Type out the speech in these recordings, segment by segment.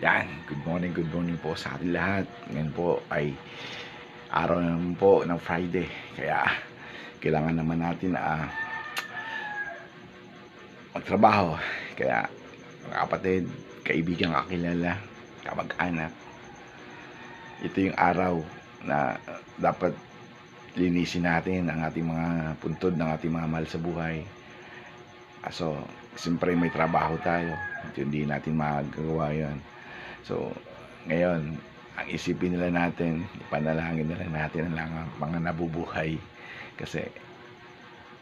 Yan, good morning po sa ating lahat. Ngayon po ay araw naman po ng Friday. Kaya kailangan naman natin magtrabaho. Kaya mga kapatid, kaibigan, kakilala, kamag-anak, ito yung araw na dapat linisin natin ang ating mga puntod ng ating mga mahal sa buhay. So, siyempre may trabaho tayo. Hindi natin magagawa yan. So, ngayon, ang isipin nila natin, ipanalangin nila natin ang mga nabubuhay. Kasi,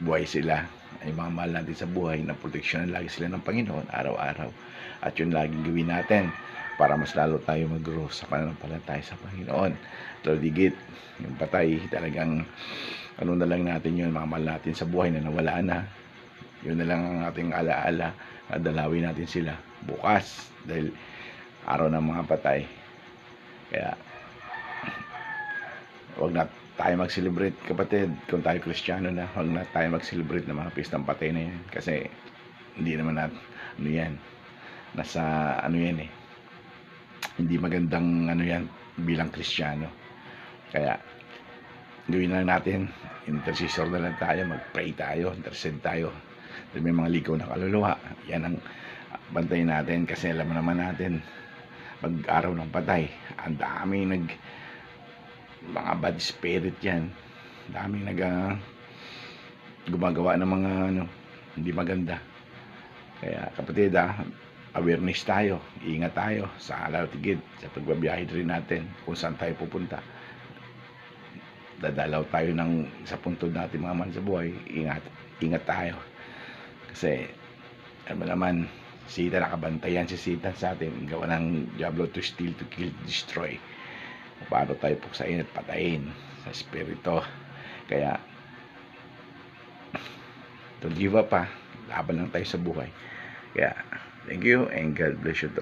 buhay sila. Ay mga mahal natin sa buhay, na proteksyonan lagi sila ng Panginoon, araw-araw. At yun laging gawin natin para mas lalo tayo mag-grow sa pananampalataya sa Panginoon. Pero digit, yung patay, talagang ano na lang natin yun, mga mahal natin sa buhay na nawala na. Yun na lang ang ating alaala, dalawin natin sila bukas dahil araw ng mga patay. Kaya wag na tayo mag-celebrate, kapatid. Kung tayo Kristiyano na, wag na tayo mag-celebrate ng mga pistang patay na yan, kasi hindi naman natin ano yan, nasa ano yan hindi magandang ano yan bilang Kristiyano. Kaya gawin lang natin, intercessor na lang tayo, mag-pray tayo, intercede tayo. May mga ligaw na kaluluwa, yan ang bantayin natin, kasi alam naman natin pag-araw ng patay, ang dami mga bad spirit yan, daming gumagawa ng mga hindi maganda. Kaya kapatid, awareness tayo, ingat tayo sa alatigid, sa pagbabiyahe rin natin kung saan tayo pupunta. Dadalaw tayo sa puntod natin mga man sa buhay, ingat tayo, kasi alam naman, Satan, nakabantayan si Satan sa atin, gawa ng Diablo, to steal, to kill, to destroy. Paano tayo puksain at patayin sa espiritu. Kaya don't give up, laban lang tayo sa buhay. Kaya thank you and God bless you to.